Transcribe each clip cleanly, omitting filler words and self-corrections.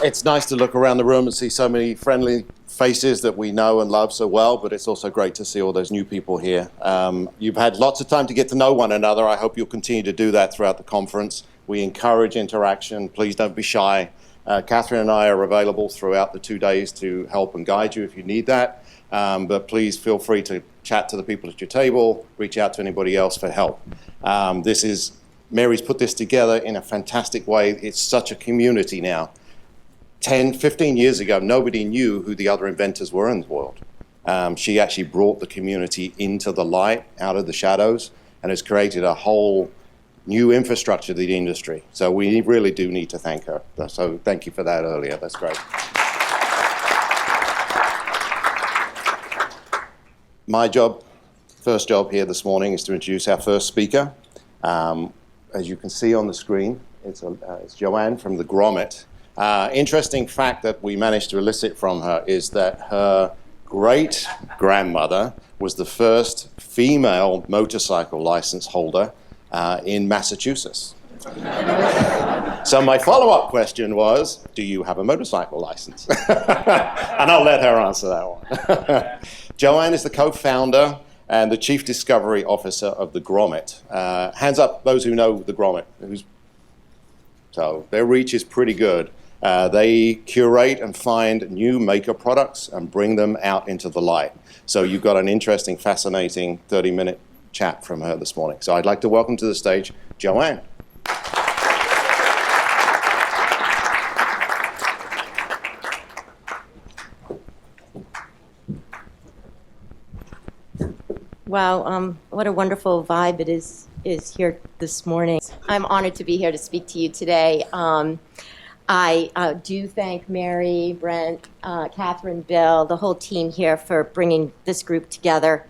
It's nice to look around the room and see so many friendly faces that we know and love so well, but it's also great to see all those new people here. You've had lots of time to get to know one another. I hope you'll continue to do that throughout the conference. We encourage interaction. Please don't be shy. Catherine and I are available throughout the 2 days to help and guide you if you need that. But please feel free to chat to the people at your table, reach out to anybody else for help. Mary's put this together in a fantastic way. It's such a community now. 10, 15 years ago, nobody knew who the other inventors were in the world. She actually brought the community into the light, out of the shadows, and has created a whole new infrastructure to the industry. So we really do need to thank her. So thank you for that earlier. That's great. My job, first job here this morning, is to introduce our first speaker. As you can see on the screen, it's Joanne from the Grommet. Interesting fact that we managed to elicit from her is that her great-grandmother was the first female motorcycle license holder in Massachusetts. So my follow-up question was, do you have a motorcycle license? And I'll let her answer that one. Joanne is the co-founder and the Chief Discovery Officer of the Grommet. Hands up those who know the Grommet. So their reach is pretty good. They curate and find new maker products and bring them out into the light. So you've got an interesting, fascinating 30-minute chat from her this morning. So I'd like to welcome to the stage Joanne. Wow, what a wonderful vibe it is here this morning. I'm honored to be here to speak to you today. I do thank Mary, Brent, Catherine, Bill, the whole team here for bringing this group together.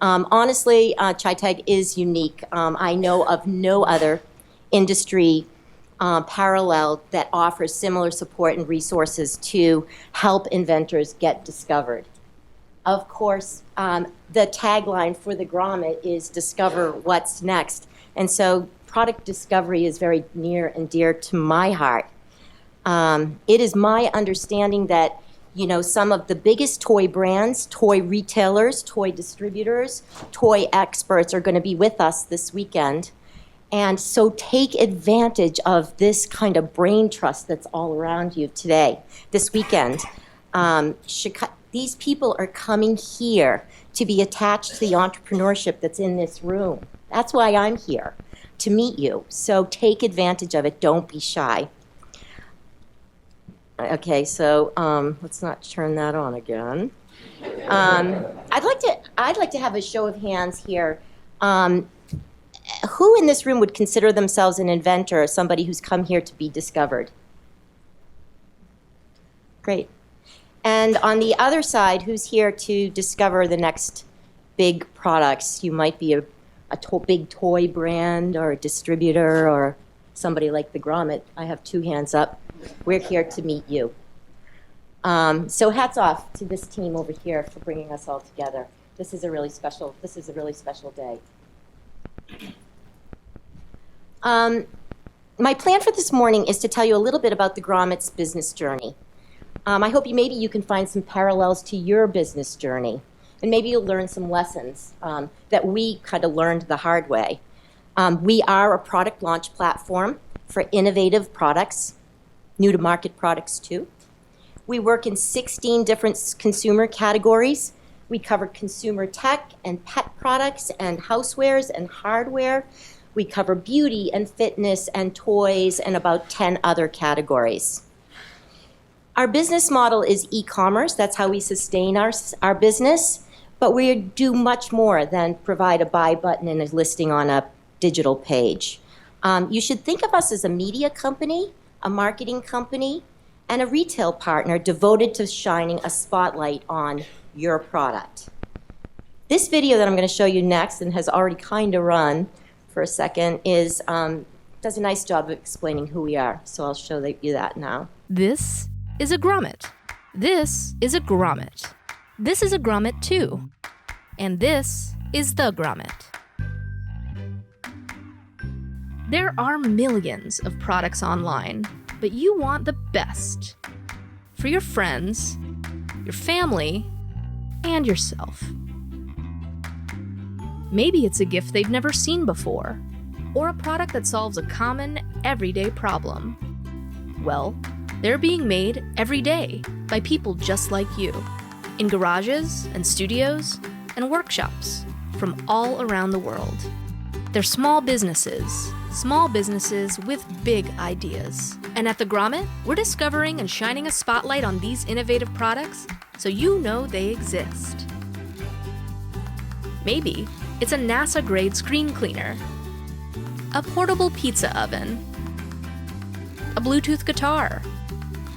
Honestly, ChiTAG is unique. I know of no other industry parallel that offers similar support and resources to help inventors get discovered. Of course, the tagline for the Grommet is discover what's next. And so product discovery is very near and dear to my heart. It is my understanding that, some of the biggest toy brands, toy retailers, toy distributors, toy experts are going to be with us this weekend. And so take advantage of this kind of brain trust that's all around you today, this weekend. These people are coming here to be attached to the entrepreneurship that's in this room. That's why I'm here, to meet you. So take advantage of it. Don't be shy. Okay, so let's not turn that on again. I'd like to have a show of hands here. Who in this room would consider themselves an inventor or somebody who's come here to be discovered? Great. And on the other side, who's here to discover the next big products? You might be a big toy brand or a distributor or somebody like the Grommet. I have two hands up. We're here to meet you. So hats off to this team over here for bringing us all together. This is a really special day. My plan for this morning is to tell you a little bit about the Grommet's business journey. I hope maybe you can find some parallels to your business journey, and maybe you'll learn some lessons that we kind of learned the hard way. We are a product launch platform for innovative products, new-to-market products too. We work in 16 different consumer categories. We cover consumer tech and pet products and housewares and hardware. We cover beauty and fitness and toys and about 10 other categories. Our business model is e-commerce. That's how we sustain our business. But we do much more than provide a buy button and a listing on a digital page. You should think of us as a media company, a marketing company, and a retail partner devoted to shining a spotlight on your product. This video that I'm going to show you next, and has already kind of run for a second, does a nice job of explaining who we are. So I'll show you that now. This is a Grommet. This is a Grommet. This is a Grommet too. And this is the Grommet. There are millions of products online, but you want the best for your friends, your family, and yourself. Maybe it's a gift they've never seen before, or a product that solves a common, everyday problem. Well, they're being made every day by people just like you, in garages and studios and workshops from all around the world. They're small businesses with big ideas. And at the Grommet, we're discovering and shining a spotlight on these innovative products so you know they exist. Maybe it's a NASA-grade screen cleaner, a portable pizza oven, a Bluetooth guitar,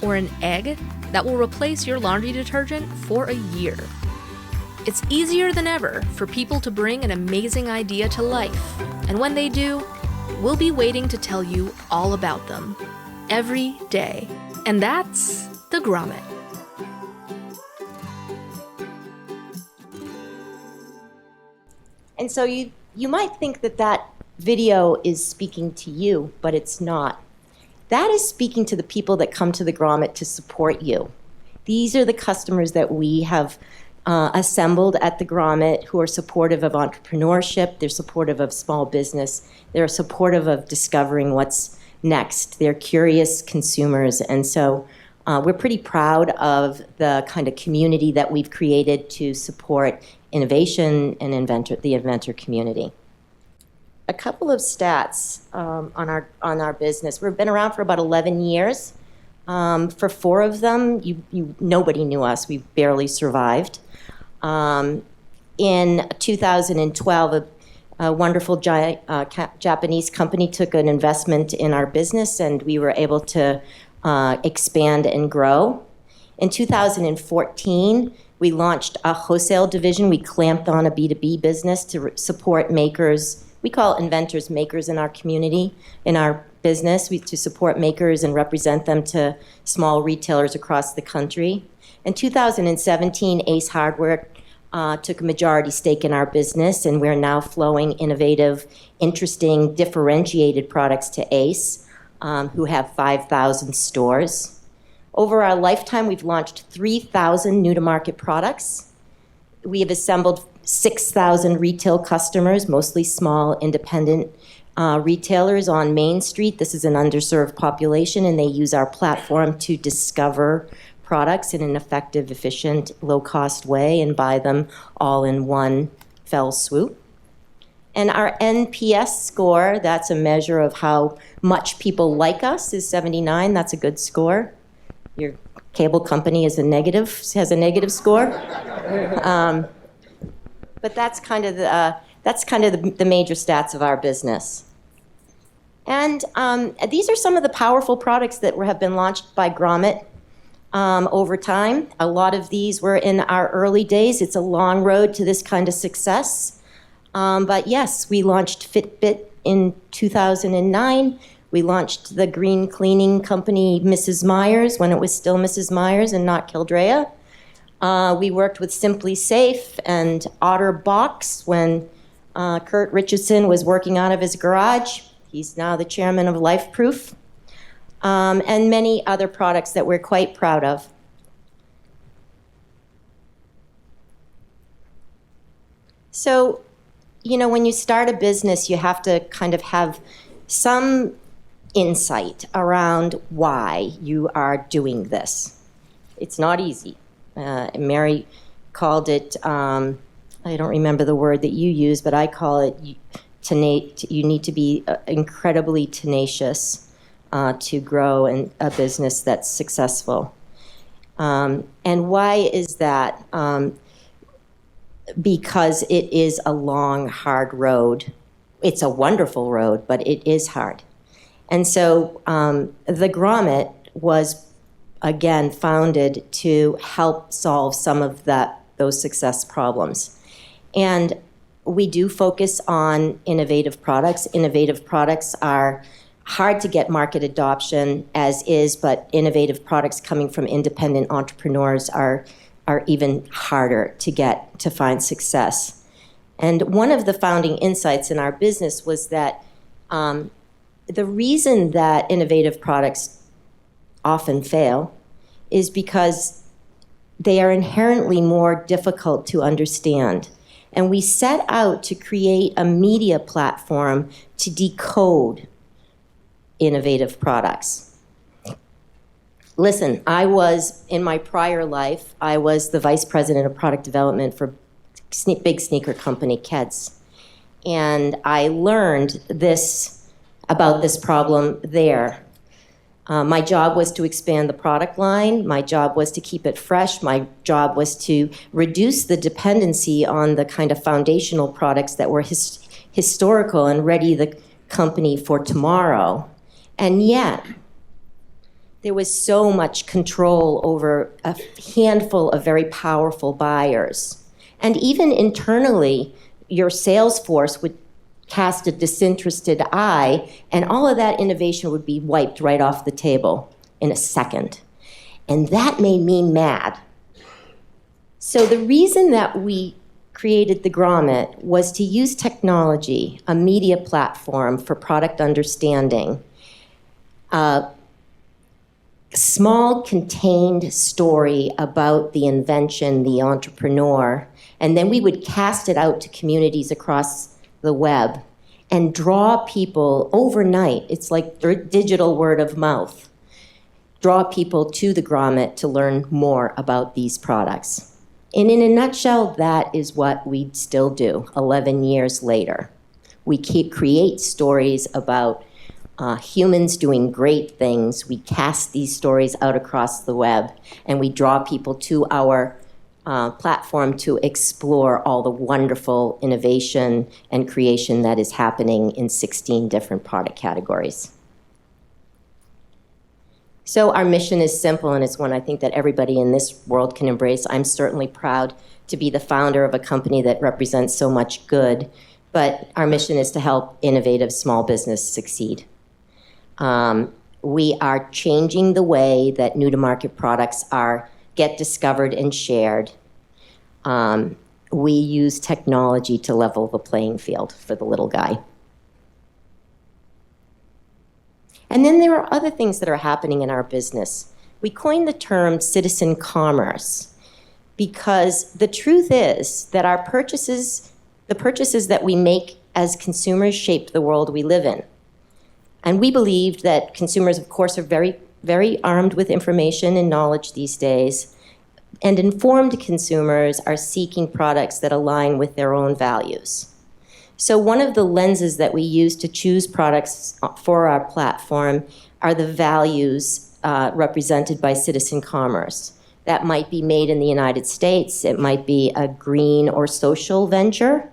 or an egg that will replace your laundry detergent for a year. It's easier than ever for people to bring an amazing idea to life, and when they do, we'll be waiting to tell you all about them every day. And that's the Grommet. And so you might think that video is speaking to you, but it's not. That is speaking to the people that come to the Grommet to support you. These are the customers that we have assembled at the Grommet who are supportive of entrepreneurship, they're supportive of small business, they're supportive of discovering what's next. They're curious consumers, and so we're pretty proud of the kind of community that we've created to support innovation and the inventor community. A couple of stats on our business. We've been around for about 11 years. For 4 of them, nobody knew us. We barely survived. In 2012, a wonderful Japanese company took an investment in our business, and we were able to expand and grow. In 2014, we launched a wholesale division. We clamped on a B2B business to support makers. We call inventors makers in our community, in our business, to support makers and represent them to small retailers across the country. In 2017, Ace Hardware took a majority stake in our business, and we're now flowing innovative, interesting, differentiated products to Ace, who have 5,000 stores. Over our lifetime, we've launched 3,000 new-to-market products. We have assembled 6,000 retail customers, mostly small, independent retailers on Main Street. This is an underserved population, and they use our platform to discover products in an effective, efficient, low-cost way and buy them all in one fell swoop. And our NPS score, that's a measure of how much people like us, is 79. That's a good score. Your cable company has a negative score. But that's kind of the major stats of our business. And these are some of the powerful products that have been launched by Grommet over time. A lot of these were in our early days. It's a long road to this kind of success. But yes, we launched Fitbit in 2009. We launched the green cleaning company Mrs. Meyer's when it was still Mrs. Meyer's and not Kildrea. We worked with Simply Safe and OtterBox when Kurt Richardson was working out of his garage. He's now the chairman of LifeProof. And many other products that we're quite proud of. So, when you start a business, you have to kind of have some insight around why you are doing this. It's not easy. Mary called it, I don't remember the word that you used, but I call it, you need to be incredibly tenacious to grow a business that's successful. And why is that? Because it is a long, hard road. It's a wonderful road, but it is hard. And so the Grommet was, again, founded to help solve some of those success problems. And we do focus on innovative products. Innovative products are hard to get market adoption as is, but innovative products coming from independent entrepreneurs are even harder to find success. And one of the founding insights in our business was that the reason that innovative products often fail is because they are inherently more difficult to understand. And we set out to create a media platform to decode innovative products. Listen, in my prior life, I was the vice president of product development for big sneaker company, Keds. And I learned about this problem there. My job was to expand the product line. My job was to keep it fresh. My job was to reduce the dependency on the kind of foundational products that were historical and ready the company for tomorrow. And yet, there was so much control over a handful of very powerful buyers. And even internally, your sales force would cast a disinterested eye, and all of that innovation would be wiped right off the table in a second. And that made me mad. So the reason that we created the Grommet was to use technology, a media platform for product understanding, a small contained story about the invention, the entrepreneur, and then we would cast it out to communities across the web and draw people overnight. It's like digital word of mouth. Draw people to the Grommet to learn more about these products. And in a nutshell, that is what we still do 11 years later. We create stories about humans doing great things. We cast these stories out across the web, and we draw people to our platform to explore all the wonderful innovation and creation that is happening in 16 different product categories. So our mission is simple, and it's one I think that everybody in this world can embrace. I'm certainly proud to be the founder of a company that represents so much good, but our mission is to help innovative small business succeed. We are changing the way that new-to-market products get discovered and shared. We use technology to level the playing field for the little guy. And then there are other things that are happening in our business. We coined the term citizen commerce because the truth is that the purchases that we make as consumers shape the world we live in. And we believed that consumers, of course, are very, very armed with information and knowledge these days. And informed consumers are seeking products that align with their own values. So one of the lenses that we use to choose products for our platform are the values represented by citizen commerce. That might be made in the United States. It might be a green or social venture.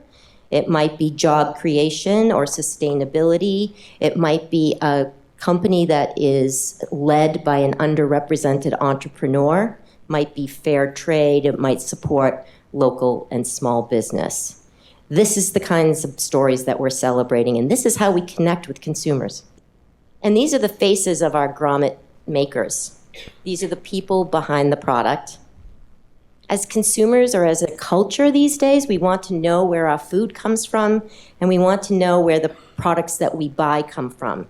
It might be job creation or sustainability. It might be a company that is led by an underrepresented entrepreneur. Might be fair trade. It might support local and small business. This is the kinds of stories that we're celebrating, and this is how we connect with consumers. And these are the faces of our Grommet makers. These are the people behind the product. As consumers or as a culture these days, we want to know where our food comes from, and we want to know where the products that we buy come from.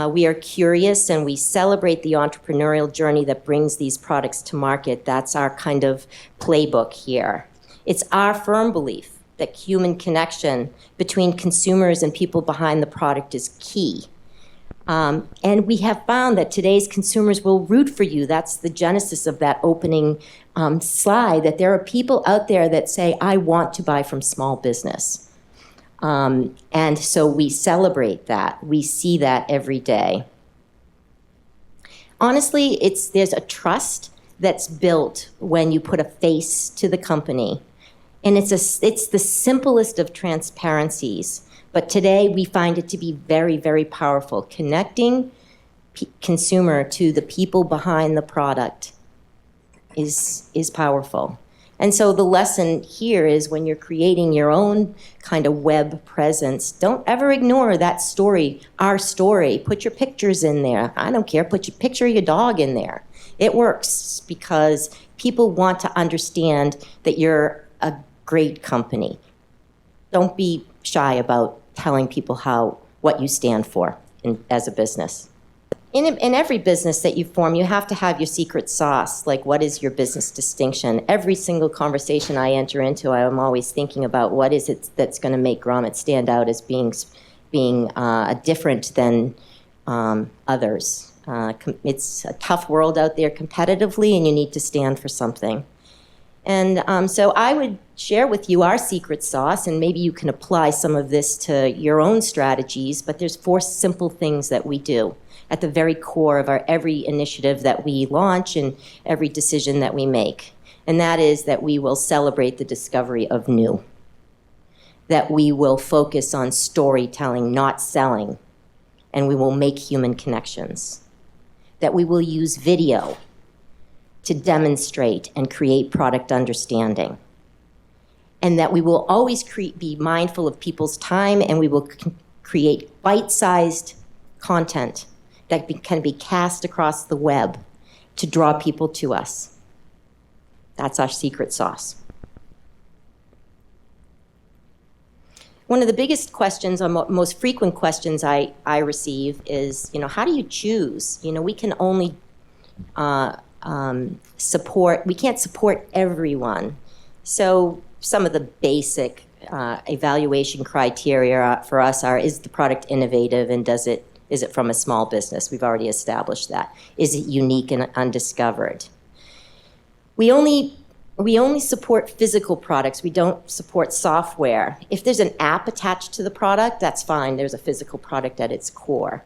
We are curious, and we celebrate the entrepreneurial journey that brings these products to market. That's our kind of playbook here. It's our firm belief that human connection between consumers and people behind the product is key. And we have found that today's consumers will root for you. That's the genesis of that opening slide, that there are people out there that say, I want to buy from small business. And so we celebrate that. We see that every day. Honestly, there's a trust that's built when you put a face to the company. And it's the simplest of transparencies. But today we find it to be very, very powerful. Connecting consumer to the people behind the product is powerful. And so the lesson here is when you're creating your own kind of web presence, don't ever ignore that story, our story. Put your pictures in there. I don't care. Put your picture of your dog in there. It works because people want to understand that you're a great company. Don't be shy about telling people what you stand for as a business. In every business that you form, you have to have your secret sauce. Like, what is your business distinction? Every single conversation I enter into, I am always thinking about what is it that's going to make Grommet stand out as being different than others. It's a tough world out there competitively, and you need to stand for something. And so I would share with you our secret sauce, and maybe you can apply some of this to your own strategies, but there's 4 simple things that we do at the very core of every initiative that we launch and every decision that we make. And that is that we will celebrate the discovery of new, that we will focus on storytelling, not selling, and we will make human connections, that we will use video to demonstrate and create product understanding, and that we will always be mindful of people's time, and we will create bite-sized content that can be cast across the web to draw people to us. That's our secret sauce. One of the biggest questions, or most frequent questions I receive is, how do you choose? We can only we can't support everyone. So some of the basic evaluation criteria for us are, is the product innovative, and is it from a small business? We've already established that. Is it unique and undiscovered? We only support physical products. We don't support software. If there's an app attached to the product, that's fine. There's a physical product at its core.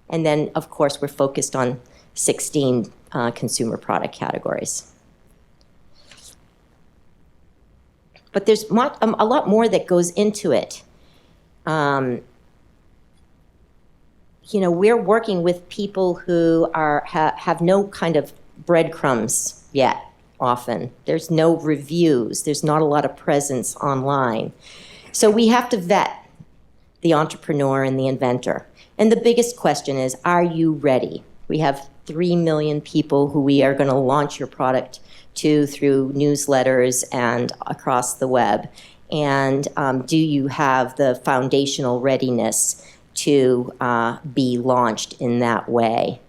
And then, of course, we're focused on 16 consumer product categories. But there's a lot more that goes into it. We're working with people who have no kind of breadcrumbs yet, often. There's no reviews. There's not a lot of presence online. So we have to vet the entrepreneur and the inventor. And the biggest question is, are you ready? We have 3 million people who we are going to launch your product to through newsletters and across the web. And do you have the foundational readiness to be launched in that way?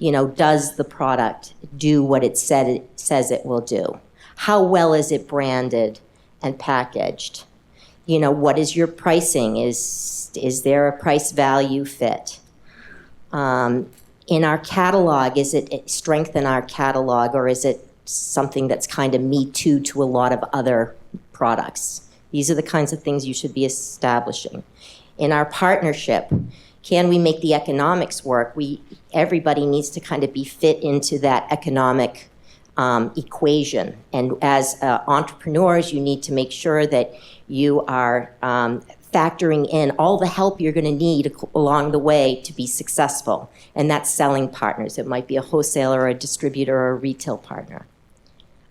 Does the product do what it says it will do? How well is it branded and packaged? What is your pricing? Is there a price value fit? In our catalog, is it strengthen our catalog, or is it something that's kind of me too to a lot of other products? These are the kinds of things you should be establishing. In our partnership, can we make the economics work? Everybody needs to kind of be fit into that economic equation. And as entrepreneurs, you need to make sure that you are factoring in all the help you're going to need along the way to be successful. And that's selling partners. It might be a wholesaler or a distributor or a retail partner.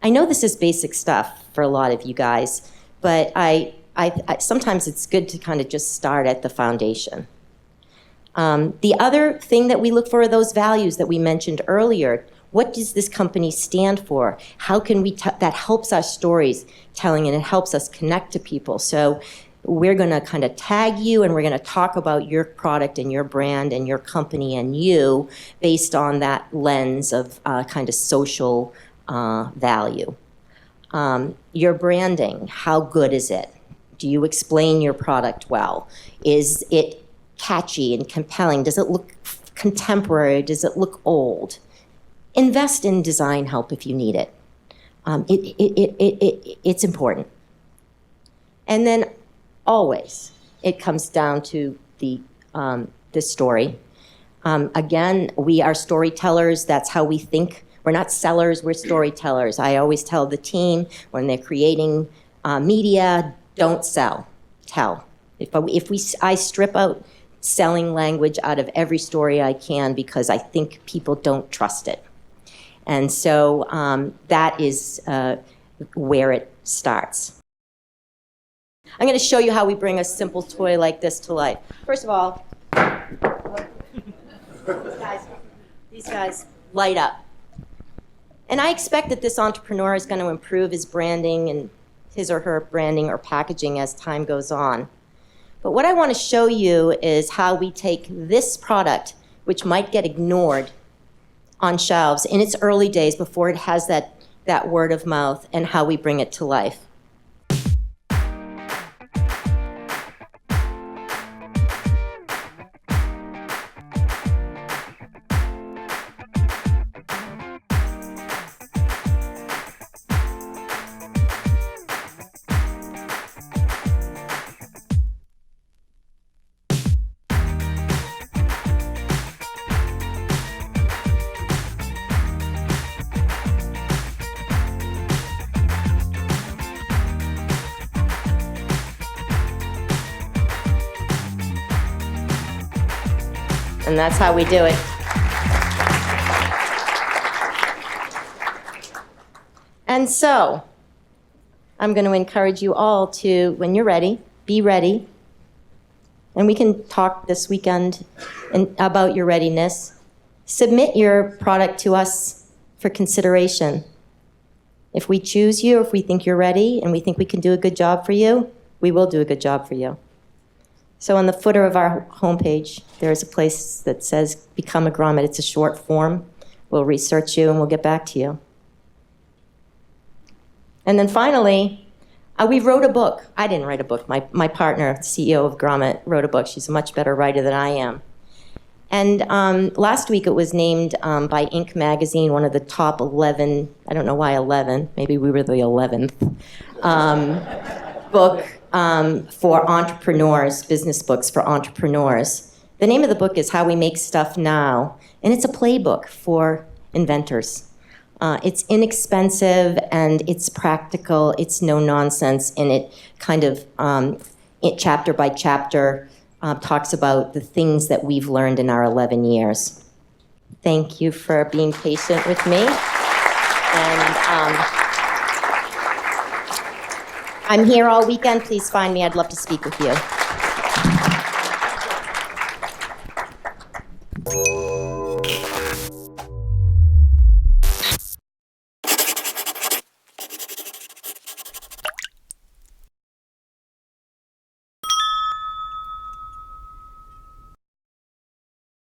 I know this is basic stuff for a lot of you guys, but I sometimes it's good to kind of just start at the foundation. The other thing that we look for are those values that we mentioned earlier. What does this company stand for? How can we, that helps our stories telling, and it helps us connect to people. So we're going to kind of tag you, and we're going to talk about your product and your brand and your company and you based on that lens of kind of social value. Your branding, how good is it? Do you explain your product well? Is it catchy and compelling? Does it look contemporary? Does it look old? Invest in design help if you need it. It's important. And then always, it comes down to the story. Again, we are storytellers. That's how we think. We're not sellers, we're storytellers. I always tell the team when they're creating media, don't sell, tell. I strip out selling language out of every story I can because I think people don't trust it. And so that is where it starts. I'm going to show you how we bring a simple toy like this to life. First of all, these guys light up. And I expect that this entrepreneur is going to improve his branding and his or her branding or packaging as time goes on. But what I want to show you is how we take this product which might get ignored on shelves in its early days before it has that word of mouth, and how we bring it to life. And that's how we do it. And so, I'm going to encourage you all to, when you're ready, be ready. And we can talk this weekend about your readiness. Submit your product to us for consideration. If we choose you, if we think you're ready, and we think we can do a good job for you, we will do a good job for you. So on the footer of our homepage, there is a place that says Become a Grommet. It's a short form. We'll research you and we'll get back to you. And then finally, we wrote a book. I didn't write a book. My partner, CEO of Grommet, wrote a book. She's a much better writer than I am. And last week it was named by Inc. magazine one of the top 11, I don't know why 11, maybe we were the 11th, book for entrepreneurs, business books for entrepreneurs. The name of the book is How We Make Stuff Now, and it's a playbook for inventors. It's inexpensive and it's practical, it's no nonsense, and it kind of, chapter by chapter, talks about the things that we've learned in our 11 years. Thank you for being patient with me. And I'm here all weekend. Please find me. I'd love to speak with you.